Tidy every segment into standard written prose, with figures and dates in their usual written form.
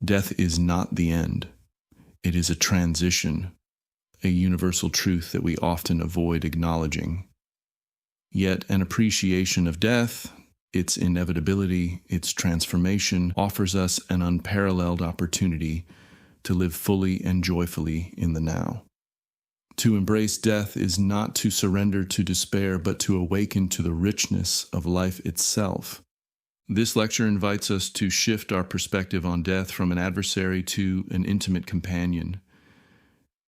Death is not the end. It is a transition, a universal truth that we often avoid acknowledging. Yet an appreciation of death, its inevitability, its transformation, offers us an unparalleled opportunity to live fully and joyfully in the now. To embrace death is not to surrender to despair, but to awaken to the richness of life itself. This lecture invites us to shift our perspective on death from an adversary to an intimate companion,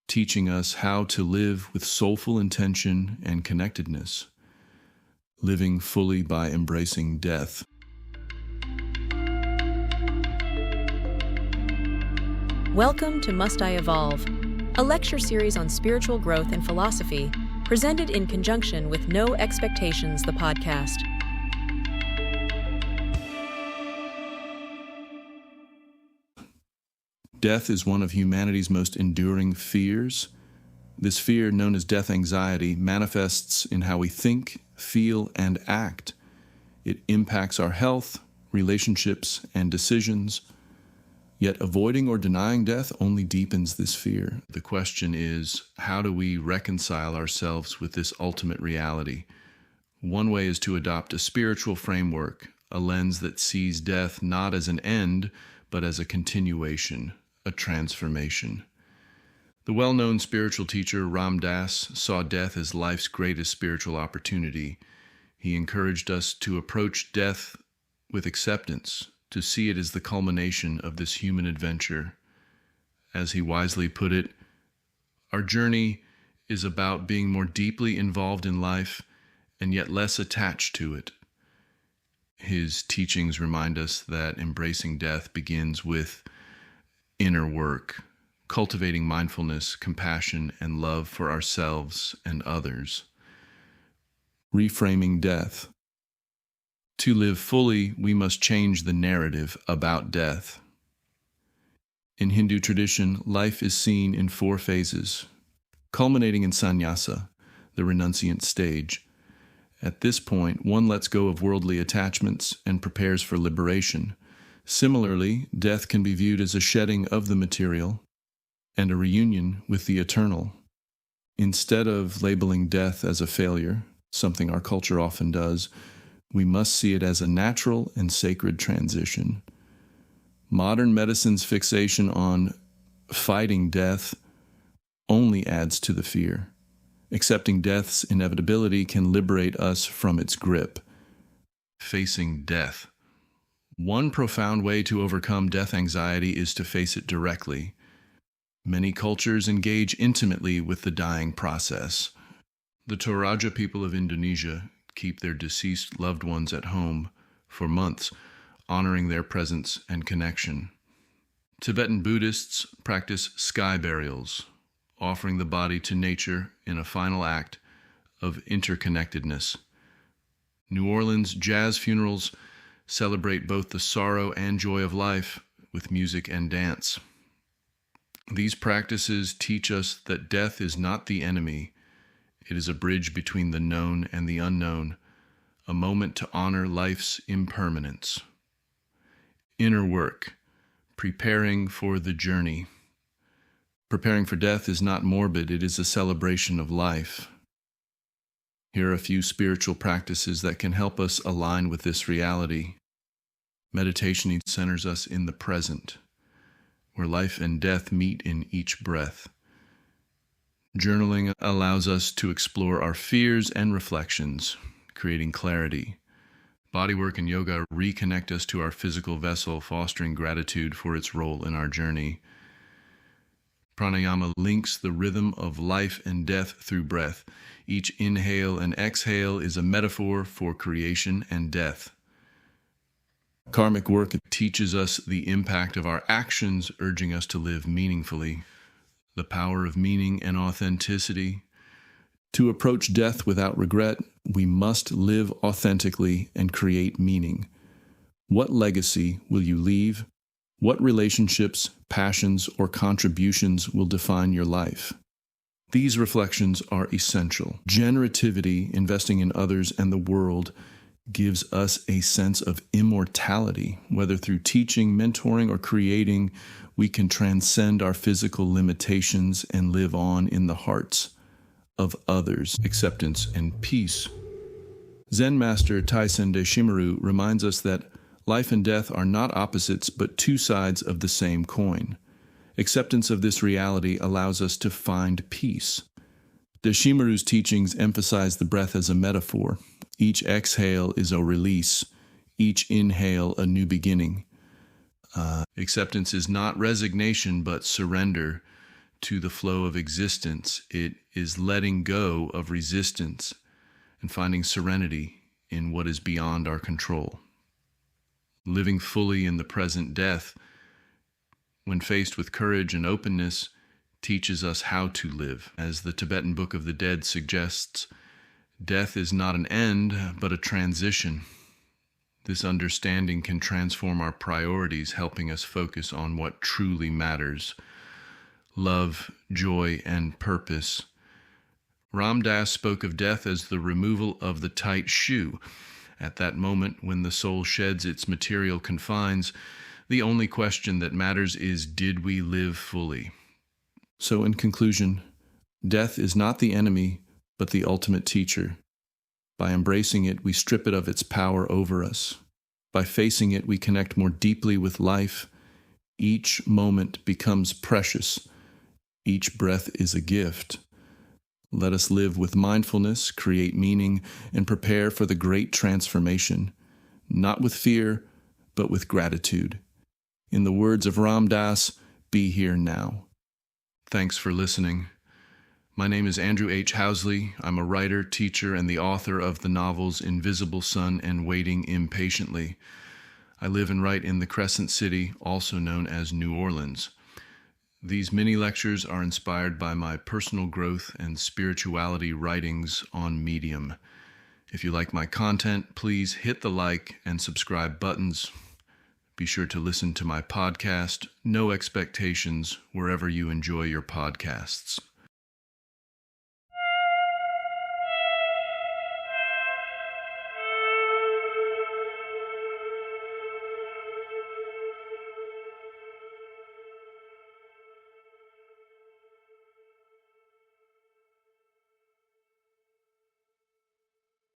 teaching us how to live with soulful intention and connectedness, living fully by embracing death. Welcome to Must I Evolve, a lecture series on spiritual growth and philosophy, presented in conjunction with No Expectations, the podcast. Death is one of humanity's most enduring fears. This fear, known as death anxiety, manifests in how we think, feel, and act. It impacts our health, relationships, and decisions. Yet avoiding or denying death only deepens this fear. The question is, how do we reconcile ourselves with this ultimate reality? One way is to adopt a spiritual framework, a lens that sees death not as an end, but as a continuation, a transformation. The well-known spiritual teacher Ram Dass saw death as life's greatest spiritual opportunity. He encouraged us to approach death with acceptance, to see it as the culmination of this human adventure. As he wisely put it, our journey is about being more deeply involved in life and yet less attached to it. His teachings remind us that embracing death begins with inner work, cultivating mindfulness, compassion, and love for ourselves and others. Reframing death. To live fully, we must change the narrative about death. In Hindu tradition, life is seen in 4 phases, culminating in sannyasa, the renunciant stage. At this point, one lets go of worldly attachments and prepares for liberation. Similarly, death can be viewed as a shedding of the material and a reunion with the eternal. Instead of labeling death as a failure, something our culture often does, we must see it as a natural and sacred transition. Modern medicine's fixation on fighting death only adds to the fear. Accepting death's inevitability can liberate us from its grip. Facing death. One profound way to overcome death anxiety is to face it directly. Many cultures engage intimately with the dying process. The Toraja people of Indonesia keep their deceased loved ones at home for months, honoring their presence and connection. Tibetan Buddhists practice sky burials, offering the body to nature in a final act of interconnectedness. New Orleans jazz funerals celebrate both the sorrow and joy of life with music and dance. These practices teach us that death is not the enemy. It is a bridge between the known and the unknown, a moment to honor life's impermanence. Inner work, preparing for the journey. Preparing for death is not morbid, it is a celebration of life. Here are a few spiritual practices that can help us align with this reality. Meditation centers us in the present, where life and death meet in each breath. Journaling allows us to explore our fears and reflections, creating clarity. Bodywork and yoga reconnect us to our physical vessel, fostering gratitude for its role in our journey. Pranayama links the rhythm of life and death through breath. Each inhale and exhale is a metaphor for creation and death. Karmic work teaches us the impact of our actions, urging us to live meaningfully. The power of meaning and authenticity. To approach death without regret, we must live authentically and create meaning. What legacy will you leave? What relationships, passions, or contributions will define your life? These reflections are essential. Generativity, investing in others and the world, gives us a sense of immortality. Whether through teaching, mentoring, or creating, we can transcend our physical limitations and live on in the hearts of others. Acceptance and peace. Zen master Taisen de Shimaru reminds us that life and death are not opposites but two sides of the same coin. Acceptance of this reality allows us to find peace. De Shimaru's teachings emphasize the breath as a metaphor. Each exhale is a release, each inhale a new beginning. Acceptance is not resignation but surrender to the flow of existence. It is letting go of resistance and finding serenity in what is beyond our control. Living fully in the present death, when faced with courage and openness, teaches us how to live. As the Tibetan Book of the Dead suggests, death is not an end, but a transition. This understanding can transform our priorities, helping us focus on what truly matters: love, joy, and purpose. Ram Dass spoke of death as the removal of the tight shoe. At that moment, when the soul sheds its material confines, the only question that matters is, did we live fully? So in conclusion, death is not the enemy, but the ultimate teacher. By embracing it, we strip it of its power over us. By facing it, we connect more deeply with life. Each moment becomes precious. Each breath is a gift. Let us live with mindfulness, create meaning, and prepare for the great transformation, not with fear, but with gratitude. In the words of Ram Dass, be here now. Thanks for listening. My name is Andrew H. Housley. I'm a writer, teacher, and the author of the novels Invisible Sun and Waiting Impatiently. I live and write in the Crescent City, also known as New Orleans. These mini lectures are inspired by my personal growth and spirituality writings on Medium. If you like my content, please hit the like and subscribe buttons. Be sure to listen to my podcast, No Expectations, wherever you enjoy your podcasts.